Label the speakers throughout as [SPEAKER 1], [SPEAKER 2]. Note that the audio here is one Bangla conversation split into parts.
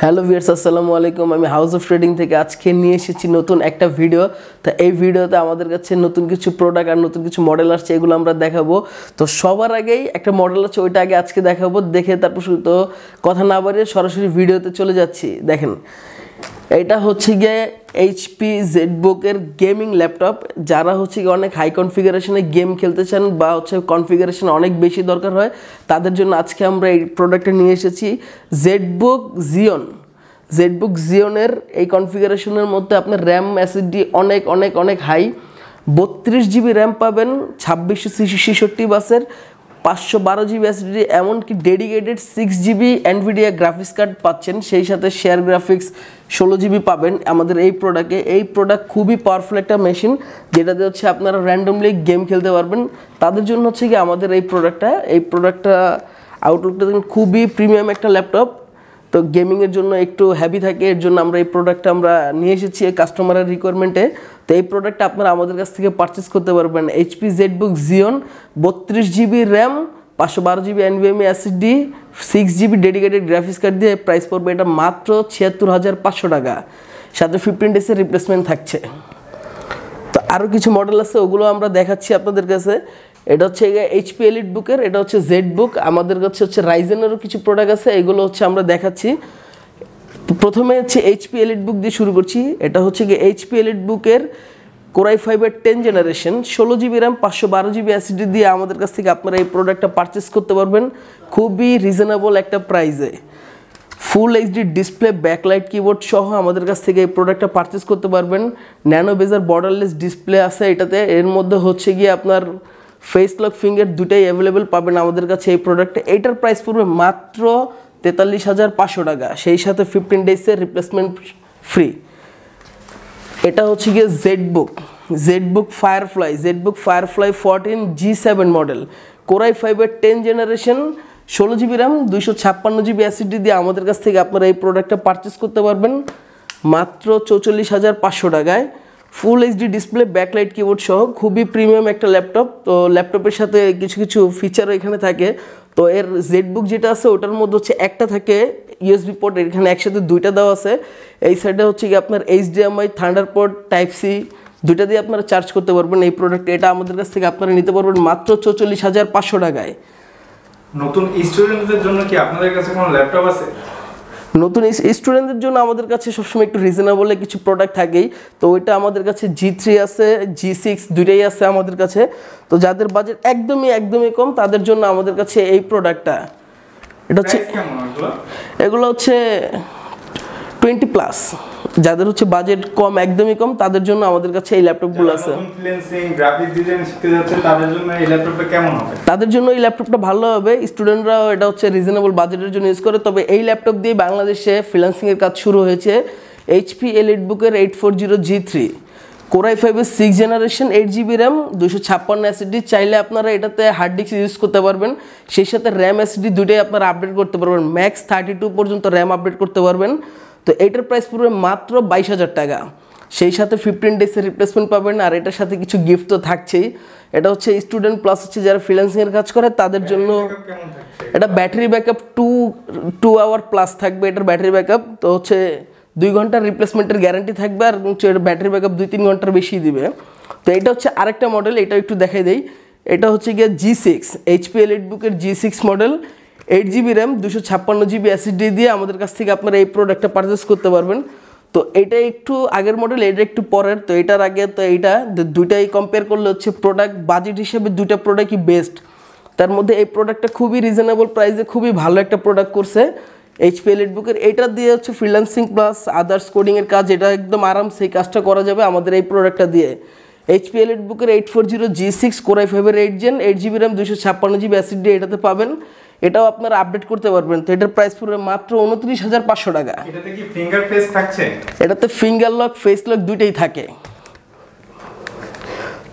[SPEAKER 1] হ্যালো ভিউয়ার্স, আসসালামু আলাইকুম। আমি হাউস অফ ট্রেডিং থেকে আজকে নিয়ে এসেছি নতুন একটা ভিডিও। তো এই ভিডিওতে আমাদের কাছে নতুন কিছু প্রোডাক্ট আর নতুন কিছু মডেল আসছে, এগুলো আমরা দেখাবো। তো সবার আগেই একটা মডেল আছে, ওইটা আগে আজকে দেখাবো। দেখে তারপর তো কথা না বাড়িয়ে সরাসরি ভিডিওতে চলে যাচ্ছি। দেখেন, এটা হচ্ছে গিয়ে এইচপি জেডবুকের গেমিং ল্যাপটপ। যারা হচ্ছে গিয়ে অনেক হাই কনফিগারেশনে গেম খেলতে চান বা হচ্ছে কনফিগারেশন অনেক বেশি দরকার হয়, তাদের জন্য আজকে আমরা এই প্রোডাক্টটা নিয়ে এসেছি, জেডবুক জিওন। জেডবুক জিওনের এই কনফিগারেশনের মধ্যে আপনার র্যাম এসএসডি অনেক অনেক অনেক হাই। 32 জিবি র্যাম পাবেন, 2666 বাসের, 512 জিবি এসএসডি, এমনকি dedicated 6 GB Nvidia graphics card পাচ্ছেন। সেই সাথে শেয়ার গ্রাফিক্স 16 জিবি পাবেন আমাদের এই প্রোডাক্টে। এই প্রোডাক্ট খুবই পাওয়ারফুল একটা মেশিন, যেটাতে হচ্ছে আপনারা র্যান্ডমলি গেম খেলতে পারবেন। তাদের জন্য হচ্ছে কি আমাদের এই প্রোডাক্টটা আউটলুকটা খুবই প্রিমিয়াম একটা ল্যাপটপ। তো গেমিংয়ের জন্য একটু হেভি থাকে, এর জন্য আমরা এই প্রোডাক্টটা আমরা নিয়ে এসেছি কাস্টমারের রিকোয়ারমেন্টে। তো এই প্রোডাক্টটা আপনারা আমাদের কাছ থেকে পারচেস করতে পারবেন। HP ZBook Jeon, 32 GB RAM, 512 GB NVMe SSD, 6 GB dedicated graphics card দিয়ে প্রাইস পড়বে এটা মাত্র 76,500 টাকা। সাথে 15 ডেজের রিপ্লেসমেন্ট থাকছে। তো আরও কিছু মডেল আছে, ওগুলো আমরা দেখাচ্ছি আপনাদের কাছে। এটা হচ্ছে এইচপি এলিট বুকের, এটা হচ্ছে জেডবুক। আমাদের কাছে হচ্ছে রাইজেনেরও কিছু প্রোডাক্ট আছে, এগুলো হচ্ছে আমরা দেখাচ্ছি। প্রথমে হচ্ছে এইচপি এলিট বুক দিয়ে শুরু করছি। এটা হচ্ছে গিয়ে এইচপি এলিট বুকের কোরাই 5-এর 10 generation, 16 GB RAM, 512 GB SSD দিয়ে আমাদের কাছ থেকে আপনারা এই প্রোডাক্টটা পারচেস করতে পারবেন খুবই রিজনেবল একটা প্রাইসে। Full HD display, backlight keyboard সহ আমাদের কাছ থেকে এই প্রোডাক্টটা পারচেস করতে পারবেন। ন্যানো বেজার বর্ডারলেস ডিসপ্লে আছে এটাতে। এর মধ্যে হচ্ছে গিয়ে আপনার ফেস লক ফিঙ্গার দুটাই অ্যাভেলেবেল পাবেন আমাদের কাছে এই প্রোডাক্টে। এইটার প্রাইস পড়বে মাত্র 43,500 টাকা, সেই সাথে 15 ডেজের রিপ্লেসমেন্ট ফ্রি। এটা হচ্ছে গিয়ে Zbook Firefly 14 G7 model, core i 5-এর 10 generation, 16 GB RAM, 256 GB SSD দিয়ে আমাদের কাছ থেকে আপনারা এই প্রোডাক্টটা পারচেস করতে পারবেন মাত্র 44,500 টাকায়। Full HD display, backlight keyboard সহ খুবই প্রিমিয়াম একটা ল্যাপটপ। তো ল্যাপটপের সাথে কিছু কিছু ফিচারও এখানে থাকে। তো এর জেডবুক যেটা আছে ওটার মধ্যে হচ্ছে একটা থাকে ইউএসবি পোর্ট, এখানে একসাথে দুইটা দেওয়া আছে। এই সাইডে হচ্ছে কি আপনার এইচডিএমআই, থান্ডারপোর্ট, টাইপ সি দুইটা দিয়ে আপনারা চার্জ করতে পারবেন এই প্রোডাক্ট। এটা আমাদের কাছ থেকে আপনারা নিতে পারবেন মাত্র 44,500 টাকায়।
[SPEAKER 2] নতুন স্টুডেন্টদের জন্য কি আপনাদের কাছে কোনো ল্যাপটপ আছে?
[SPEAKER 1] নতুন স্টুডেন্টদের জন্য আমাদের কাছে সবসময় একটু রিজনেবল কিছু প্রোডাক্ট থাকেই। তো ওইটা আমাদের কাছে G3 আছে, G6 দুইটাই আছে আমাদের কাছে। তো যাদের বাজেট একদমই কম, তাদের জন্য আমাদের কাছে এই প্রোডাক্টটা। এটা হচ্ছে এগুলো হচ্ছে 20+। যাদের হচ্ছে বাজেট একদমই কম, তাদের জন্য আমাদের কাছে এই ল্যাপটপগুলো আছে। তাদের জন্য এই ল্যাপটপটা ভালো হবে। স্টুডেন্টরা এটা হচ্ছে রিজনেবল বাজেটের জন্য ইউজ করে। তবে এই ল্যাপটপ দিয়ে বাংলাদেশে ফ্রিল্যান্সিংয়ের কাজ শুরু হয়েছে। এইচপি এলিট বুকের 840 G3, কোরাই 5-এর 6 জেনারেশন, 8 জিবি র্যাম, 256 এসএসডি। চাইলে আপনারা এটাতে হার্ড ডিস্ক ইউজ করতে পারবেন, সেই সাথে র্যাম এসএসডি দুটোই আপনারা আপডেট করতে পারবেন। ম্যাক্স 32 পর্যন্ত র্যাম আপডেট করতে পারবেন। তো এইটার প্রাইস পড়বে মাত্র 22,000 টাকা, সেই সাথে 15 ডেজের রিপ্লেসমেন্ট পাবেন। আর এটার সাথে কিছু গিফট তো থাকছেই। এটা হচ্ছে স্টুডেন্ট প্লাস হচ্ছে যারা ফ্রিল্যান্সিংয়ের কাজ করে তাদের জন্য। এটা ব্যাটারি ব্যাকআপ 2 আওয়ার প্লাস থাকবে এটার ব্যাটারি ব্যাকআপ। তো হচ্ছে 2 ঘন্টার রিপ্লেসমেন্টের গ্যারান্টি থাকবে, আর ব্যাটারি ব্যাকআপ 2-3 ঘন্টার বেশি দিবে। তো এটা হচ্ছে আরেকটা মডেল, এটা একটু দেখাই দেই। এটা হচ্ছে গিয়ে G6, এইচপি এলিট বুকের G6 model, 8 GB RAM, 256 GB SSD দিয়ে আমাদের কাছ থেকে আপনারা এই প্রোডাক্টটা পারচেস করতে পারবেন। তো এটা একটু আগের মডেল, এটা একটু পরের। তো এটার আগে তো এইটা দুইটাই কম্পেয়ার করলে হচ্ছে প্রোডাক্ট বাজেট হিসেবে দুইটা প্রোডাক্টই বেস্ট। তার মধ্যে এই প্রোডাক্টটা খুবই রিজনেবল প্রাইসে খুবই ভালো একটা প্রোডাক্ট করছে এইচপি এলিট বুকের। এইটা দিয়ে হচ্ছে ফ্রিল্যান্সিং প্লাস আদার্স কোডিংয়ের কাজ, এটা একদম আরামসে এই কাজটা করা যাবে আমাদের এই প্রোডাক্টটা দিয়ে। এইচপি এলিট বুকের 840 G6, কোরাই 5-এর 8 gen, 8 GB RAM, 256 GB SSD এটাতে পাবেন। এটাও আপনারা আপডেট করতে পারবেন। তো এটার প্রাইস পড়বে মাত্র 29,500 টাকা।
[SPEAKER 2] এটাতে কি ফিঙ্গার ফেস থাকছে?
[SPEAKER 1] এটাতে ফিঙ্গার লক, ফেস লক দুইটাই থাকে।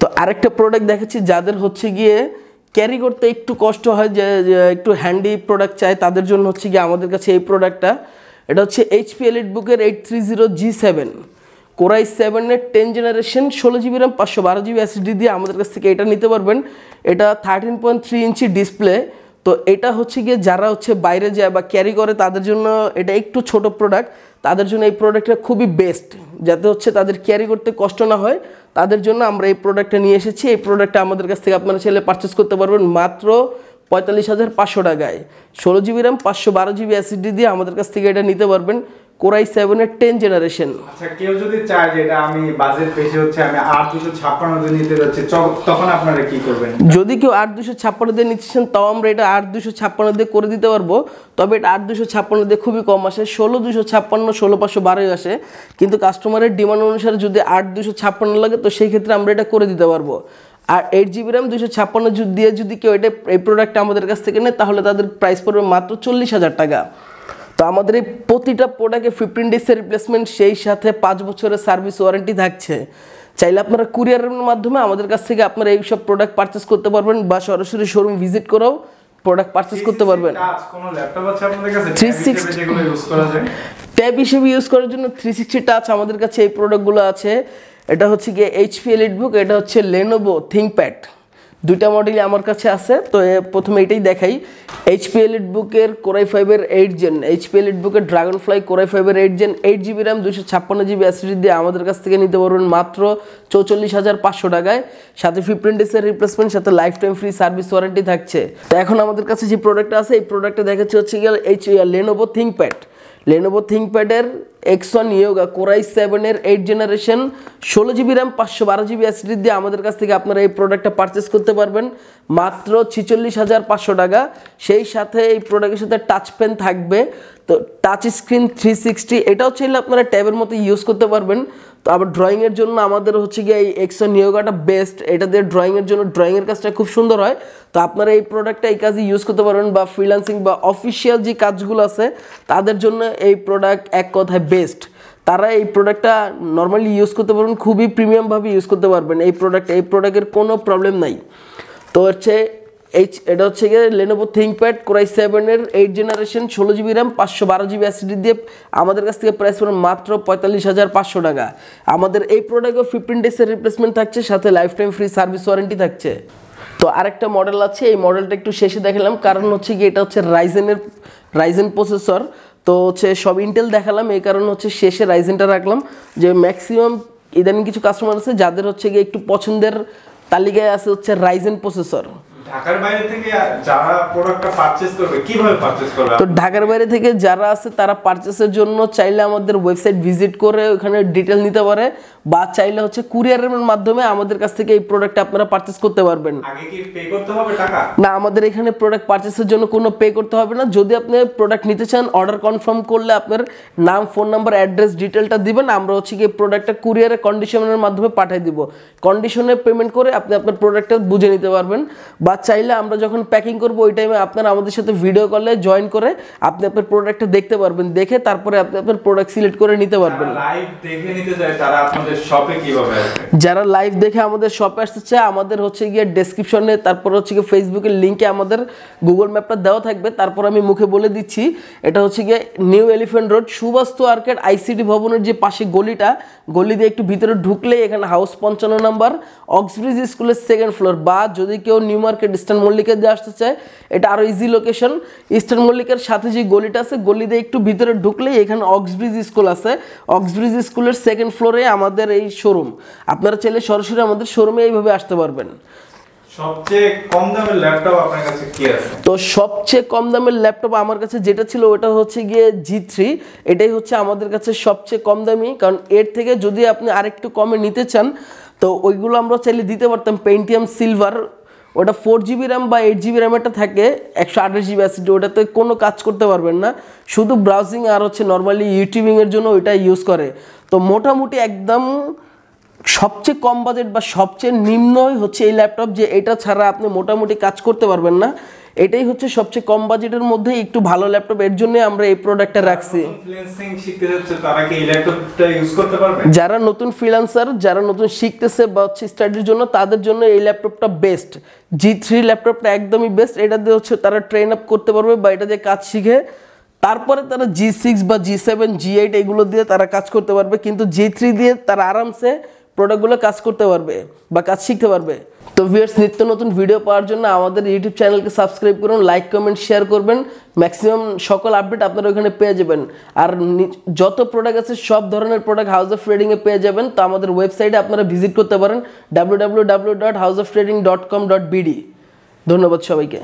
[SPEAKER 1] তো আরেকটা প্রোডাক্ট দেখাচ্ছি, যাদের হচ্ছে গিয়ে ক্যারি করতে একটু কষ্ট হয়, যে একটু হ্যান্ডি প্রোডাক্ট চায়, তাদের জন্য হচ্ছে গিয়ে আমাদের কাছে এই প্রোডাক্টটা। এটা হচ্ছে এইচপি এলিট বুকের 830 G7, কোরাই 7-এর 10 generation, 16 GB RAM, 512 GB SSD দিয়ে আমাদের কাছ থেকে এটা নিতে পারবেন। এটা 13.3 ইঞ্চি ডিসপ্লে, তো এটা হচ্ছে গিয়ে যারা হচ্ছে বাইরে যায় বা ক্যারি করে তাদের জন্য এটা একটু ছোট প্রোডাক্ট, তাদের জন্য এই প্রোডাক্টটা খুবই বেস্ট, যাতে হচ্ছে তাদের ক্যারি করতে কষ্ট না হয় তাদের জন্য আমরা এই প্রোডাক্টটা নিয়ে এসেছি। এই প্রোডাক্টটা আমাদের কাছ থেকে আপনারা চাইলে পারচেস করতে পারবেন মাত্র 45,500 টাকায়। 16 GB RAM 512 GB SSD দিয়ে আমাদের কাছ থেকে এটা নিতে পারবেন। কোরাই 7 এর 10 জেনারেশন।
[SPEAKER 2] আচ্ছা, কেউ যদি চায় যে এটা আমি বাজেট বেশি হচ্ছে, আমি 8256 দিয়ে নিতে যাচ্ছি, তখন আপনারা কি করবেন?
[SPEAKER 1] যদি কেউ 8256 দিয়ে নিচ্ছেন তাও আমরা এটা 8256 দিয়ে করে দিতে পারবো, তবে এটা 8256 দিয়ে খুবই কম আসে, 16256 16512 আসে। কিন্তু কাস্টমারের ডিমান্ড অনুসারে যদি 8256 লাগে তো সেই ক্ষেত্রে আমরা এটা করে দিতে পারবো। আর 8 GB RAM 256 দিয়ে যদি কেউ এটা এই প্রোডাক্টটা আমাদের কাছ থেকে নেয় তাহলে তাদের প্রাইস পড়বে মাত্র 40,000 টাকা। তো আমাদের এই প্রতিটা প্রোডাক্টে 15 ডেজের রিপ্লেসমেন্ট, সেই সাথে 5 বছরের সার্ভিস ওয়ারেন্টি থাকছে। চাইলে আপনারা কুরিয়ারের মাধ্যমে আমাদের কাছ থেকে আপনারা এই সব প্রোডাক্ট পারচেস করতে পারবেন বা সরাসরি শোরুম ভিজিট করেও প্রোডাক্ট পারচেস করতে পারবেন।
[SPEAKER 2] কোন ল্যাপটপ আছে আপনাদের কাছে
[SPEAKER 1] 360
[SPEAKER 2] যেগুলো ইউজ করা যায়?
[SPEAKER 1] ট্যাব হিসেবে ইউজ করার জন্য 360 টাচ আমাদের কাছে এই প্রোডাক্টগুলো আছে। এটা হচ্ছে গিয়ে HP EliteBook, এটা হচ্ছে Lenovo ThinkPad, দুইটা মডেলই আমার কাছে আছে। তো প্রথমে এটাই দেখাই। HP EliteBook এর Core i5 এর 8 জেন, HP EliteBook এর Dragonfly Core i5 এর 8 gen, 8 GB RAM 256 GB SSD দিয়ে আমাদের কাছ থেকে নিতে পারবেন মাত্র 44,500 টাকায়, সাথে 15 ডেজের রিপ্লেসমেন্ট, সাথে life time free service warranty থাকছে। তো এখন আমাদের কাছে যে প্রোডাক্টটা আছে এই প্রোডাক্টটা দেখাচ্ছি হচ্ছে গিয়ে Lenovo ThinkPad। Lenovo ThinkPad এর X1 Yoga Core i7 এর 8 generation, 16 GB RAM 512 GB SSD দিয়ে আমাদের কাছ থেকে আপনারা এই প্রোডাক্টটা পারচেস করতে পারবেন মাত্র 46,500 টাকা। সেই সাথে এই প্রোডাক্টের সাথে টাচ পেন থাকবে, তো টাচ স্ক্রিন 360, এটাও চাইলে আপনারা ট্যাবের মতো ইউজ করতে পারবেন। তো আবার ড্রয়িংয়ের জন্য আমাদের হচ্ছে গিয়ে এই X1 Yogaটা বেস্ট, এটা দিয়ে ড্রয়িংয়ের জন্য ড্রয়িংয়ের কাজটা খুব সুন্দর হয়। তো আপনারা এই প্রোডাক্টটা এই কাজে ইউজ করতে পারবেন, বা ফ্রিল্যান্সিং বা অফিসিয়াল যে কাজগুলো আছে তাদের জন্য এই প্রোডাক্ট এক কথায় বেস্ট। তারা এই প্রোডাক্টটা নর্মালি ইউজ করতে পারবেন, খুবই প্রিমিয়ামভাবে ইউজ করতে পারবেন এই প্রোডাক্টের কোনো প্রবলেম নাই। তো হচ্ছে এটা হচ্ছে গিয়ে Lenovo ThinkPad Core i7 এর 8 generation, 16 GB RAM 512 GB SSD দিয়ে আমাদের কাছ থেকে প্রাইস পড়বে মাত্র 45,500 টাকা। আমাদের এই প্রোডাক্টে 15 ডেজের রিপ্লেসমেন্ট থাকছে, সাথে life time free service warranty থাকছে। তো আরেকটা মডেল আছে, এই মডেলটা একটু শেষে দেখালাম কারণ হচ্ছে কি এটা হচ্ছে রাইজেন প্রসেসর। তো হচ্ছে সব ইন্টেল দেখালাম, এই কারণে হচ্ছে শেষে রাইজেনটা রাখলাম, যে ম্যাক্সিমাম ইদানিং কিছু কাস্টমার আছে যাদের হচ্ছে গিয়ে একটু পছন্দের তালিকায় আছে হচ্ছে রাইজেন প্রসেসর।
[SPEAKER 2] ঢাকার বাইরে থেকে যারা প্রোডাক্টটা পারচেজ করবে কিভাবে পারচেজ করবে?
[SPEAKER 1] তো ঢাকার বাইরে থেকে যারা আছে তারা পারচেসের জন্য চাইলে আমাদের ওয়েবসাইট ভিজিট করে ওখানে ডিটেল নিতে পারে, বা চাইলে হচ্ছে কুরিয়ারের মাধ্যমে আমাদের কাছ থেকে এই প্রোডাক্টটা আপনারা পারচেস করতে পারবেন।
[SPEAKER 2] আগে কি পে করতে হবে টাকা?
[SPEAKER 1] না, আমাদের এখানে প্রোডাক্ট পারচেসের জন্য কোনো পে করতে হবে না। যদি আপনি প্রোডাক্ট নিতে চান, অর্ডার কনফার্ম করলে আপনার নাম, ফোন নাম্বার, অ্যাড্রেস, ডিটেলটা দিবেন, আমরা হচ্ছে কি প্রোডাক্টটা কুরিয়ারে কন্ডিশনের মাধ্যমে পাঠিয়ে দিব। কন্ডিশনে পেমেন্ট করে আপনি আপনার প্রোডাক্টটা বুঝে নিতে পারবেন, বা চাইলে আমরা যখন প্যাকিং করবো ওই টাইমে আপনারা আমাদের সাথে ভিডিও কলে জয়েন করে আপনি আপনার প্রোডাক্টটা দেখতে পারবেন, দেখে তারপরে আপনি আপনার প্রোডাক্ট সিলেক্ট করে নিতে পারবেন।
[SPEAKER 2] লাইভ দেখে নিতে চায় তারা আপনাদের শপে কিভাবে আসবে?
[SPEAKER 1] যারা লাইভ দেখে আমাদের শপে আসতে চায়, আমাদের হচ্ছে গিয়ে ডেসক্রিপশনে, তারপর হচ্ছে গিয়ে ফেসবুকের লিঙ্কে আমাদের গুগল ম্যাপটা দেওয়া থাকবে, তারপর আমি মুখে বলে দিচ্ছি। এটা হচ্ছে গিয়ে new elephant road, Suvastu arcade ICT ভবনের যে পাশে গলি দিয়ে একটু ভিতরে ঢুকলে এখানে হাউস 55 নাম্বার, অক্সব্রিজ স্কুলের 2nd ফ্লোর। বা যদি কেউ নিউ মার্কেট ইস্টার্ন মল্লিকে দিয়ে আসতে চায়, এটা আরো ইজি লোকেশন। ইস্টার্ন মল্লিকের সাথে যে গলিটা আছে, গলি দিয়ে একটু ভিতরে ঢুকলেই এখানে অক্সব্রিজ স্কুল আছে। অক্সব্রিজ স্কুলের 2nd ফ্লোরে আমাদের এই শোরুম। আপনারা চাইলে সরাসরি আমাদের শোরুমে এইভাবে আসতে পারবেন।
[SPEAKER 2] সবচেয়ে কম দামের ল্যাপটপ আপনার কাছে কি আছে?
[SPEAKER 1] তো সবচেয়ে কম দামের ল্যাপটপ আমার কাছে যেটা ছিল ওটা হচ্ছে গিয়ে G3। এটাই হচ্ছে আমাদের কাছে সবচেয়ে কম দামি, কারণ এর থেকে যদি আপনি আরেকটু কমে নিতে চান তো ওইগুলো আমরা চাইলে দিতে পারতাম। পেন্টিয়াম সিলভার, ওটা 4 GB RAM বা 8 GB RAM একটা থাকে, 128 GB SSD, ওটাতে কোনো কাজ করতে পারবেন না, শুধু ব্রাউজিং আর হচ্ছে নর্মালি ইউটিউবিংয়ের জন্য ওইটা ইউজ করে। তো মোটামুটি একদম সবচেয়ে কম বাজেট বা সবচেয়ে নিম্নই হচ্ছে এই ল্যাপটপ, যে এটা ছাড়া আপনি মোটামুটি কাজ করতে পারবেন না। এটাই হচ্ছে সবচেয়ে কম বাজেটের মধ্যে একটু ভালো ল্যাপটপ, এর জন্য আমরা এই প্রোডাক্টটা রাখছি।
[SPEAKER 2] ফ্রিল্যান্সিং শিখতে যাচ্ছে তারা কি এই ল্যাপটপটা ইউজ করতে পারবে?
[SPEAKER 1] যারা নতুন ফ্রিল্যান্সার, যারা নতুন শিখতেছে বা হচ্ছে স্টাডির জন্য, তাদের জন্য এই ল্যাপটপটা বেস্ট। G3 ল্যাপটপটা একদমই বেস্ট। এটা দিয়ে হচ্ছে তারা ট্রেন আপ করতে পারবে বা এটা দিয়ে কাজ শিখে তারপরে তারা G6 বা G7 G8 এগুলো দিয়ে তারা কাজ করতে পারবে, কিন্তু G3 দিয়ে তারা আরামসে প্রোডাক্টগুলো কাজ করতে পারবে বা কাজ শিখতে পারবে। তো ভিউয়ার্স, নিত্য নতুন ভিডিও পাওয়ার জন্য আমাদের ইউটিউব চ্যানেলকে সাবস্ক্রাইব করুন, লাইক কমেন্ট শেয়ার করবেন। ম্যাক্সিমাম সকল আপডেট আপনারা ওখানে পেয়ে যাবেন। আর যত প্রোডাক্ট আছে সব ধরনের প্রোডাক্ট হাউস অফ ট্রেডিংয়ে পেয়ে যাবেন। তো আমাদের ওয়েবসাইটে আপনারা ভিজিট করতে পারেন www.houseoftrading.com.bd। ধন্যবাদ সবাইকে।